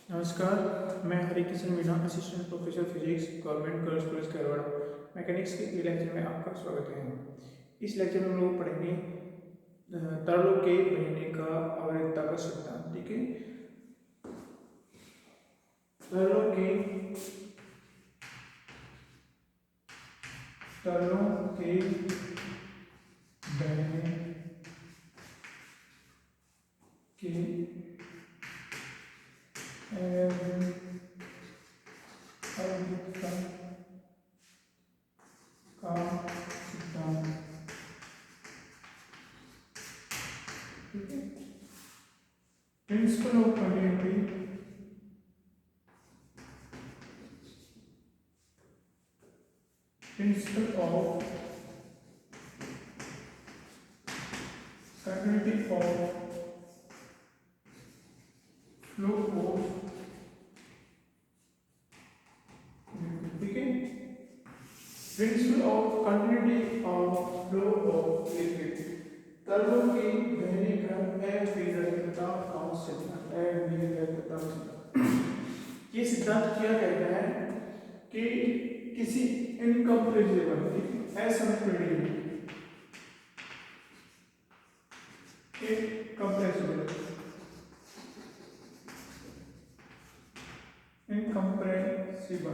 नमस्कार, मैं Harikishan Meena, assistant professor physics, government girls college Kairwara, mechanics के ई लेक्चर में आपका स्वागत है। इस लेक्चर में हम लोग पढ़ेंगे तरलों के बहने का अवैधता का सिद्धांत। ठीक है, तरलों के बहने के अवैधता का सिद्धांत। ठीक है, principle of continuity of flow of liquid। ठीक है, principle of continuity of flow of liquid, तरलों के बहने का अविरतता का सिद्धांत। ये सिद्धांत क्या कहता है कि किसी इनकम्प्रेसिबल असंपीड़ित इनकम्प्रेसिबल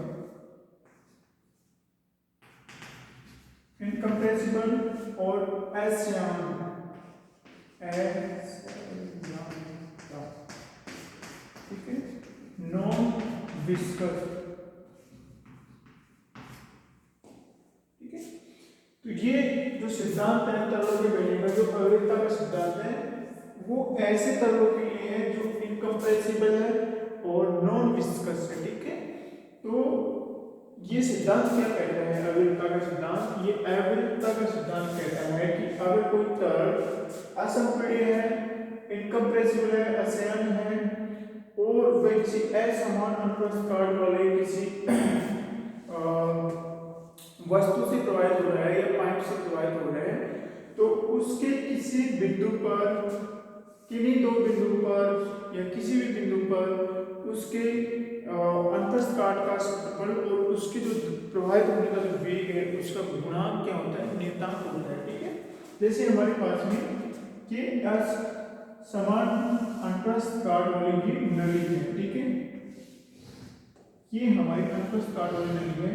और ठीक है, नॉन विस्कस। ठीक है, तो ये जो सिद्धांत है तरलों के बहने का, जो अविरतता का सिद्धांत है, वो ऐसे तरलों के लिए है जो इनकम्प्रेसिबल है और नॉन विस्कस है। ठीक है, तो ये सिद्धांत क्या कहता है? अविरतता का सिद्धांत, ये अविरतता का सिद्धांत कहता है कि अगर कोई तरल असंपीड्य है, इनकम्प्रेसिबल है, असंयन है और वह किसी असमान अनुप्रस्थ काट वाले किसी वस्तु से प्रवाहित हो रहा है या पाइप से प्रवाहित हो रहा है, तो उसके किसी बिंदु पर, किन्हीं दो बिंदु पर या किसी भी बिंदु पर उसके अंतस्थ काट का क्षेत्रफल और उसके जो प्रवाहित होने का जो वेग है उसका गुणांक क्या होता है? नियतांक होता है। ठीक है, जैसे हमारे पास में ये समान अंतस्थ काट वाली ये नली है। ठीक है, ये हमारी अंतस्थ काट वाली नली है।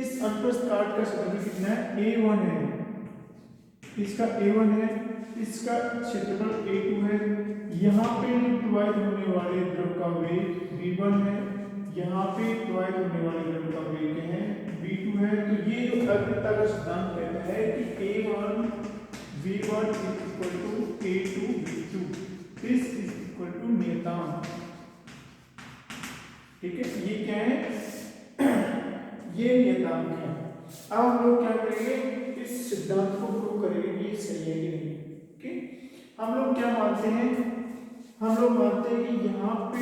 इस अंतस्थ काट का क्षेत्रफल कितना है? A1 है, इसका A1 है, इसका क्षेत्रफल A2 है। यहाँ पे प्रवाहित होने वाले द्रव का वेग V1 है, यहाँ पे प्रवाहित होने वाले द्रव का वेग है V2 है। तो ये जो अविरतता का सिद्धांत कहता है कि A1 V1 is equal to A2 V2, this is equal to नियतांक। ठीक है, ये क्या है? ये नियतांक है। अब हम लोग क्या करेंगे? इस सिद्धांत को प्रूव करेंगे कि ये सही है कि नहीं। ठीक, हम लोग क्या मानते हैं? हम लोग मानते हैं कि यहाँ पे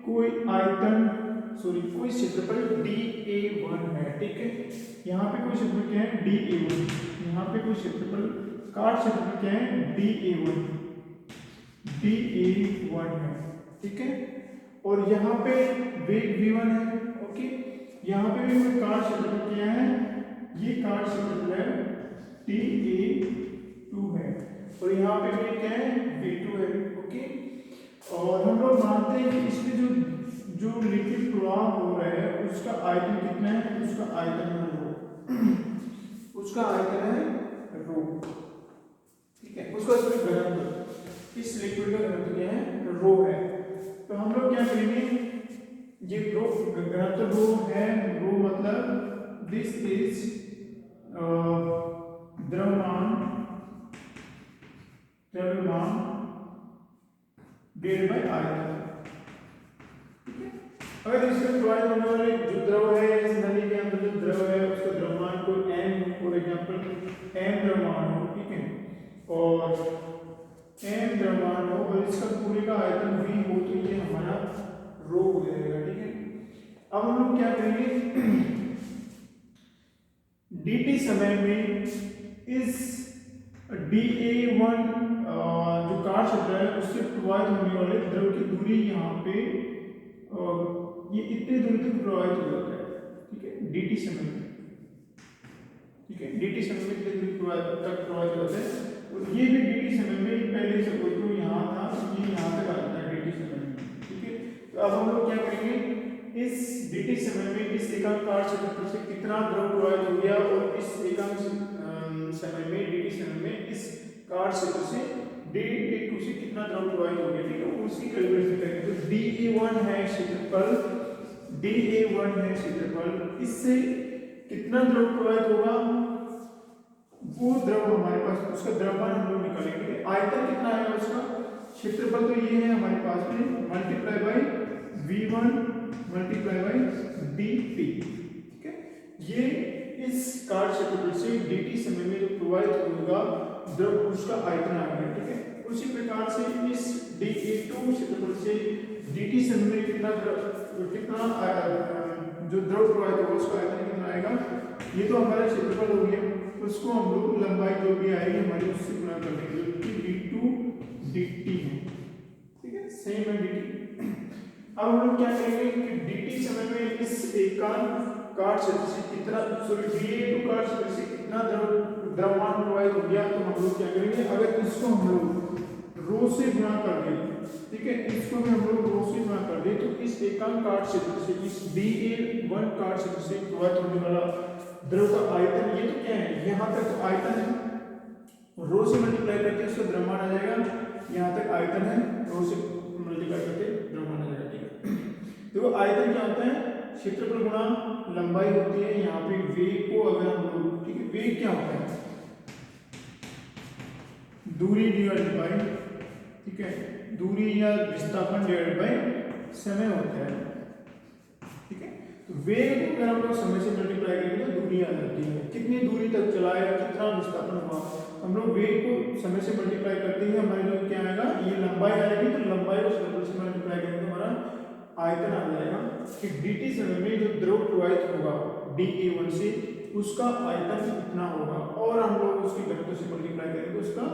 कोई कोई क्षेत्रफल dA1 है। ठीक है, यहाँ पे कोई क्षेत्रफल क्या है? dA1। यहाँ पे कोई क्षेत्रफल, काट क्षेत्रफल क्या है? dA1 है। ठीक है, और यहाँ पे वेग V1 है। ओके, यहाँ पे भी कोई काट क्षेत्रफल क्या है? ये काट क्षेत्रफल है dA2 है, और यहाँ पे वेग क्या है? V2 है। ओके, और हम लोग मानते हैं कि इसमें जो लिक्विड प्रवाह हो रहा है उसका आयतन कितना है? उसका आयतन है रो। उसका आयतन है रो। ठीक है, उसका घनत्व, इस लिक्विड का घनत्व क्या है? रो है। तो हम लोग क्या करेंगे? ये रो घनत्व रो है, रो मतलब दिस इज द्रव्यमान डिवाइडेड बाय आयतन। ठीक है, अगर इसमें प्रवाहित होने वाले जो द्रव है, इस नली के अंदर जो द्रव है उसका द्रव्यमान को m, फॉर एग्जांपल m द्रव्यमान हो। ठीक है, और m द्रव्यमान हो और इसका पूरे का आयतन v हो, तो ये हमारा रो हो जाएगा। ठीक है, अब हम लोग क्या करेंगे? dt समय में इस dA1 जो काट क्षेत्र है उससे प्रवाहित होने वाले द्रव की दूरी यहाँ पे ये इतने दूर तक प्रवाहित हो जाता है, ठीक है, dt समय में, ठीक है, dt समय में इतने दूर प्रवाहित हो जाता है। और ये भी dt समय में पहले से कोई तो यहाँ था, ये यहाँ तक आ जाता है dt समय में, ठीक है। तो अब हम लोग क्या करेंगे, इस dt समय में इस एकांक क्षेत्रफल से कितना द्रव प्रवाहित हो गया और इस एकांक समय में dt समय में इस काट क्षेत्र से dA2 से कितना द्रव प्रवाहित हो गया, ठीक है, उसकी कैलकुलेशन करेंगे। तो dA1 है क्षेत्रफल, dA1 है क्षेत्रफल, इससे कितना द्रव प्रवाहित होगा, वो द्रव हमारे पास, उसका द्रव्यमान हम लोग निकालेंगे। आयतन कितना है उसका, क्षेत्रफल तो ये है हमारे पास में, multiply by V1 multiply by dt, ठीक है। ये इस काट क्षेत्रफल से dt समय में जो प्रवाहित होगा द्रव, उसका आयतन आ गया, ठीक है। उसी प्रकार से इस dA2 क्षेत्रफल से dt समय में कितना जो द्रव प्रवाहित होगा उसका आयतन कितना आएगा, ये तो हमारा क्षेत्रफल हो गया, उसको हम लोग लंबाई जो भी आएगी हमारी उससे गुणा कर देंगे, जो कि d2 dt है, ठीक है, सेम है dt। अब हम लोग क्या करेंगे कि dt समय में इस एकांक काट क्षेत्र से कितना, सॉरी dA2 काट क्षेत्र से कितना द्रव्यमान प्रवाहित हो गया, तो हम लोग क्या करेंगे, अगर इसको हम लोग रो से गुणा कर दें, ठीक है, इसको भी हम लोग रो से गुणा कर दें, तो इस एकांक काट क्षेत्र से, इस dA1 काट क्षेत्र से प्रवाहित होने वाला द्रव का आयतन, ये तो क्या है, यहाँ तक तो आयतन है, रो से मल्टीप्लाई करके उसका द्रव्यमान आ जाएगा, यहाँ तक आयतन है, रो से मल्टीप्लाई करके द्रव्यमान आ जाएगा, ठीक है। देखो आयतन क्या होता है, क्षेत्रफल गुणा लंबाई होती है, यहाँ पे वेग को अगर हम लोग, ठीक है, वेग क्या होता है, दूरी डिवाइडेड बाय, ठीक है, दूरी या विस्थापन डिवाइडेड बाय समय होता है, ठीक है। तो वेग को अगर हम लोग समय से मल्टीप्लाई करेंगे तो दूरी आ जाती है, कितनी दूरी तक चला है, कितना विस्थापन हुआ, हम लोग वेग को समय से मल्टीप्लाई करते हैं, हमारे जो क्या आएगा, ये लंबाई आएगी, तो लंबाई को क्षेत्रफल से मल्टीप्लाई करेंगे तो हमारा आयतन आ जाएगा कि dt समय में जो द्रव प्रवाहित होगा dA1 से, उसका आयतन कितना होगा, और हम लोग उसकी घनत्व से मल्टीप्लाई करेंगे तो उसका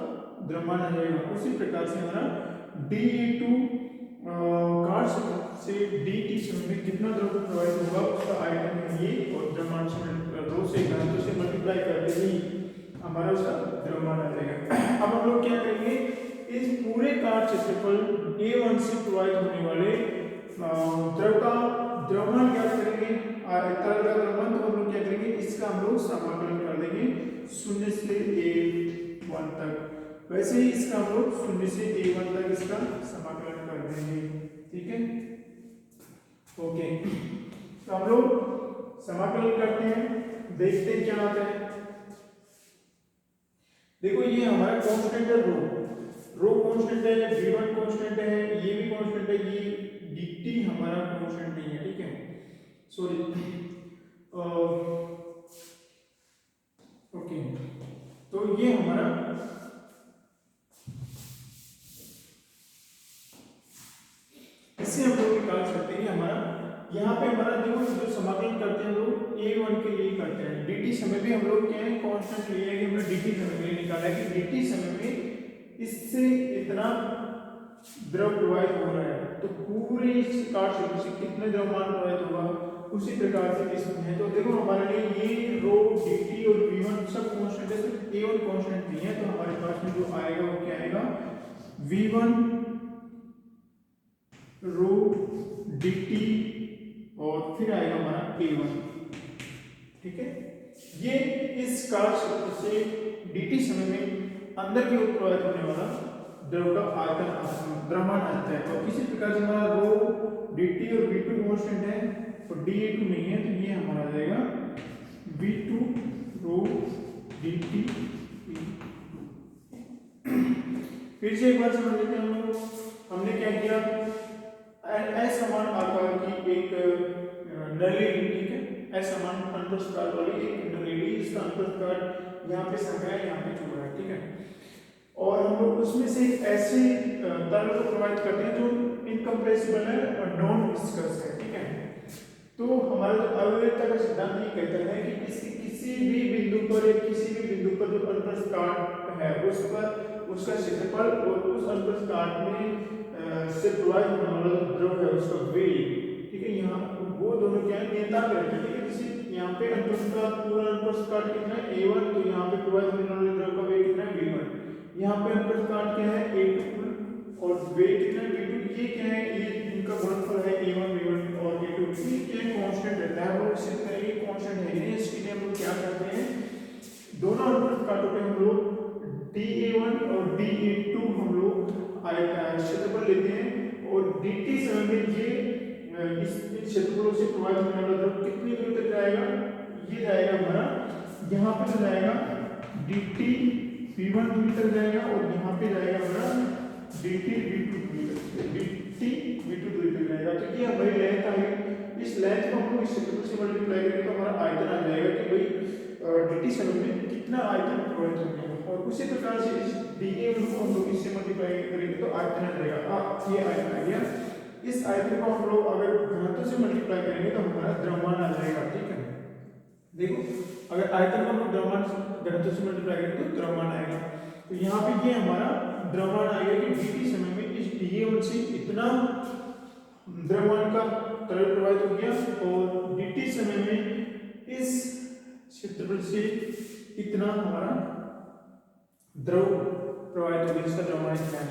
द्रव्यमान आ जाएगा। उसी प्रकार से हमारा dA2 काट से dt समय में कितना द्रव प्रवाहित होगा उसका आयतन है ये, और द्रव्यमान से रो से घनत्व से मल्टीप्लाई करते ही हमारा उसका द्रव्यमान आ जाएगा। अब हम लोग क्या करेंगे, इस पूरे काट क्षेत्रफल A1 से प्रवाहित होने वाले द्रव का द्रव्यमान क्या करेंगे, तरल का द्रव्यमान, तो हम लोग क्या करेंगे, इसका हम लोग समाकलन कर देंगे 0 से A1 तक, वैसे ही इसका हम लोग 0 से A1 तक इसका समाकलन कर देंगे, ठीक है, ओके। तो हम लोग समाकलन करते हैं, देखते हैं क्या आता है। देखो ये हमारा कांस्टेंट है, रो कांस्टेंट है, v1 कांस्टेंट है, ये भी कांस्टेंट है, ये dt हमारा कांस्टेंट नहीं है, ठीक है, सॉरी, ओके। तो ये हमारा इससे हम लोग निकाल सकते हैं हमारा, यहाँ पे हमारा देखो जो समाकलन करते हैं हम लोग A1 के लिए करते हैं, dt समय में हम लोग क्या है कांस्टेंट लिया है कि हमने dt समय में निकाला है कि dt समय में इससे इतना द्रव प्रवाहित हो रहा है, तो पूरे इस काट क्षेत्र से कितने द्रव्यमान प्रवाहित होगा, उसी प्रकार से इसमें है। तो देखो हमारे लिए ये रो dt और v1 सब कांस्टेंट है, सिर्फ A1 कांस्टेंट नहीं है, तो हमारे पास में जो आएगा वो क्या आएगा, v1 रो dt और फिर आएगा हमारा A1, ठीक है। ये इस काट क्षेत्र से dt समय में अंदर की ओर प्रवाहित होने वाला द्रव का आयतन द्रव्यमान आता है, और किसी प्रकार से हमारा रो dt और v2 कांस्टेंट है और dA2 नहीं है, तो ये हमारा आ जाएगा v2 रो dt। फिर से एक बार समझ लेते हैं हम लोग, हमने क्या किया, असमान आकार की एक नली, ठीक है, असमान अंतस्कार वाली एक नली, इसका अंतस्कार यहाँ पे संख्या है, यहाँ पे चौड़ा है, ठीक है, और हम लोग उसमें से ऐसे तरल को प्रवाहित करते हैं जो इनकम्प्रेसिबल है और नॉन विस्कस है, ठीक है। तो हमारा जो अवयवता का सिद्धांत ये कहता है कि इसके किसी भी बिंदु पर या किसी भी बिंदु पर जो अनुप्रस्थ काट है उस पर उसका क्षेत्रफल और उस अनुप्रस्थ काट में से प्रवाहित होने वाला जो द्रव है उसका वेग, दोनों क्या है नियतांक रहते हैं, ठीक है। जैसे यहाँ पे अनुप्रस्थ काट, पूरा अनुप्रस्थ काट कितना है a1, तो यहाँ पे प्रवाहित होने वाले द्रव का वेग कितना है v1। यहाँ पे अनुप्रस्थ काट क्या है a2 और वेग कितना है v2। ये क्या है, ये इनका गुणनफल है a1 v1 और a2, ये क्या है कांस्टेंट रहता है। हम लोग सिद्ध करेंगे कांस्टेंट है नहीं, इसके लिए हम लोग क्या करते हैं, दोनों अनुप्रस्थ काटों पे हम लोग dA1 और dA2 हम लोग क्षेत्रफल लेते हैं और dt समय में ये इस क्षेत्रफलों से प्रवाहित होने वाला द्रव कितनी दूर तक जाएगा, ये जाएगा हमारा, यहाँ पे तो जाएगा dt v1 दूरी तक जाएगा और यहाँ पे जाएगा हमारा dt v2 दूरी तक जाएगा। तो ये हमारी लेंथ आ गई। इस लेंथ को हम लोग इस क्षेत्रफल से मल्टीप्लाई करेंगे तो हमारा आयतन आ जाएगा कि भाई dt समय में कितना आयतन प्रवाहित हो गया। और उसी प्रकार से इस dA1 को हम लोग इससे मल्टीप्लाई करेंगे तो आयतन आ जाएगा। ये आयतन आ गया। इस आयतन को हम लोग अगर घनत्व से मल्टीप्लाई करेंगे तो हमारा द्रव्यमान आ जाएगा, ठीक है। देखो अगर आयतन को हम लोग द्रव्यमान घनत्व से मल्टीप्लाई करेंगे तो द्रव्यमान आएगा। तो यहाँ पे ये हमारा द्रव्यमान आएगा कि dt समय में इस dA1 से इतना द्रव्यमान का तरल प्रवाहित हो गया और dt समय में इस क्षेत्रफल से इतना हमारा द्रव प्रवाहित हो गया, जिसका द्रव्यमान इतना है।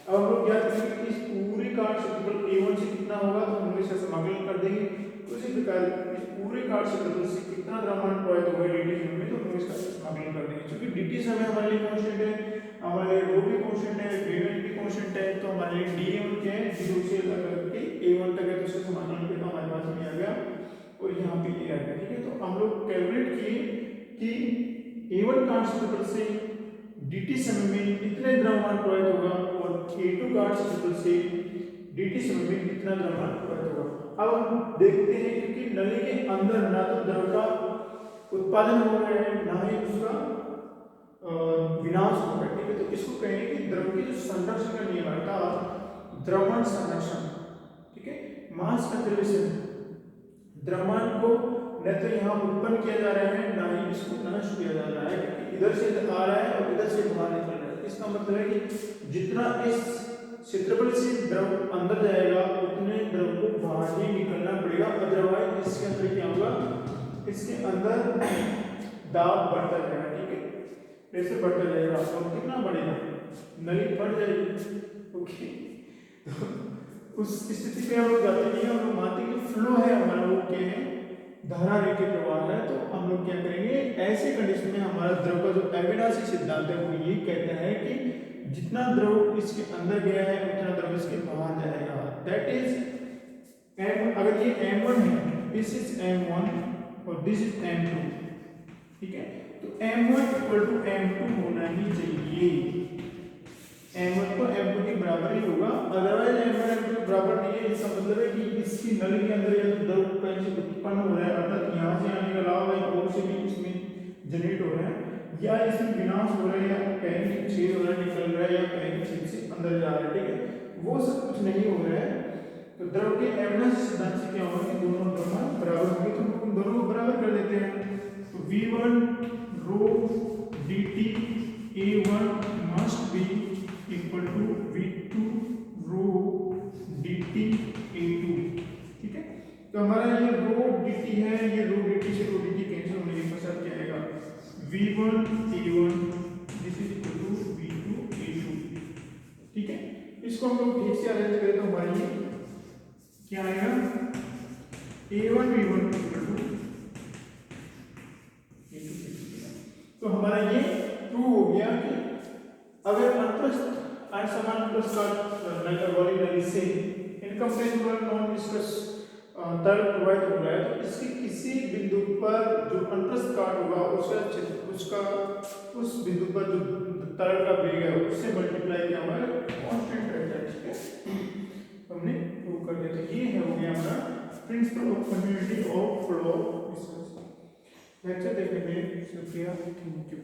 अब हम लोग ज्ञात करेंगे कि इस पूरे काट क्षेत्रफल a1 से कितना होगा, तो हम लोग इसका समाकलन कर देंगे। उसी प्रकार इस पूरे काट क्षेत्रफल से कितना द्रव्यमान प्रवाहित होगा dt समय में, तो हम लोग इसका समाकलन कर देंगे। क्योंकि dt समय हमारे लिए कांस्टेंट है, हमारे लिए ρ भी कांस्टेंट है, v1 भी कांस्टेंट है, तो हमारे लिए dA1 क्या है, 0 से लेकर a1 तक है, तो इसका समाकलन करके हमारे पास ये आ गया और यहाँ पे ये आ गया, ठीक है। तो हम लोग कैलकुलेट किए कि a1 काट क्षेत्रफल से dt समय में कितने द्रव्यमान प्रवाहित होगा और a2 काट क्षेत्रफल से dt समय में कितना द्रव्यमान प्रवाहित होगा। अब हम देखते हैं क्योंकि नली के अंदर ना तो द्रव का उत्पादन हो रहा है ना ही उसका विनाश हो रहा है, ठीक है। तो इसको कहेंगे कि द्रव की जो संरक्षण का नियम है द्रव्यमान संरक्षण, ठीक है। मास कंजर्वेशन, द्रव्यमान को न तो यहाँ उत्पन्न किया जा रहा है ना ही इसको नष्ट किया जा रहा है, क्योंकि इधर से आ रहा है और इधर से बाहर निकल रहा है। इसका मतलब है कि जितना इस क्षेत्रफल से द्रव अंदर जाएगा उतने द्रव को बाहर ही निकलना पड़ेगा, अदरवाइज इसके अंदर क्या होगा, इसके अंदर दाब बढ़ता जाएगा, ठीक है, प्रेशर बढ़ता जाएगा और कितना बढ़ेगा, नली फट जाएगी, ओके। उस स्थिति पे हम लोग जाते नहीं है, हम लोग मानते हैं कि फ्लो है हमारा, वो क्या है, धारा रेखीय प्रवाह है। तो हम लोग क्या करेंगे, ऐसे कंडीशन में हमारा द्रव का जो अविनाशी सिद्धांत है वो ये कहता है कि जितना द्रव इसके अंदर गया है उतना द्रव इसके बाहर जाएगा। दैट इज m, अगर ये m1 है, दिस इज m1 और दिस इज m2, ठीक है। तो m1 इक्वल टू m2 होना ही चाहिए, m1 तो m2 के बराबर ही होगा, अदरवाइज m1 m2 के बराबर नहीं है। इसका मतलब है कि इसकी नली के अंदर यदि द्रव कहीं से उत्पन्न हो रहा है, अर्थात यहाँ से आने का अलावा और से भी इसमें जनरेट हो रहा है, या इसमें विनाश हो रहा है, या कहीं छेद हो रहा है, निकल रहा है, या कहीं छेद से अंदर जा रहा है, ठीक है, वो सब कुछ नहीं हो रहा है। तो द्रव के अविनाशी सिद्धांत से क्या होगा कि दोनों द्रव्यमान बराबर होंगे, तो हम उन दोनों को बराबर कर देते हैं। तो v1 rho dt a1 must be equal to v2 rho dt a2, ठीक है। तो हमारा ये rho dt है, ये rho dt से rho dt कैंसिल होने के पश्चात क्या आएगा, v1 a1 this is equal to v2 a2, ठीक है। इसको हम लोग ठीक से अरेंज करें तो हमारा ये क्या आएगा, a1 v1 equal to a2 तो हमारा ये प्रूव हो गया कि अगर अनुप्रस्थ असमान अनुप्रस्थ काट वाली नली से इनकम्प्रेसिबल नॉन विस्कस तरल प्रवाहित हो रहा है, तो इसके किसी बिंदु पर जो अनुप्रस्थ काट होगा उसका उस बिंदु पर जो तरल का वेग है उससे मल्टीप्लाई किया हुआ है, कांस्टेंट रहता है, ठीक है। हमने प्रूव कर दिया। तो ये है हो गया हमारा principal of continuity of flow of viscous. Lecture देखने के लिए शुक्रिया, थैंक यू।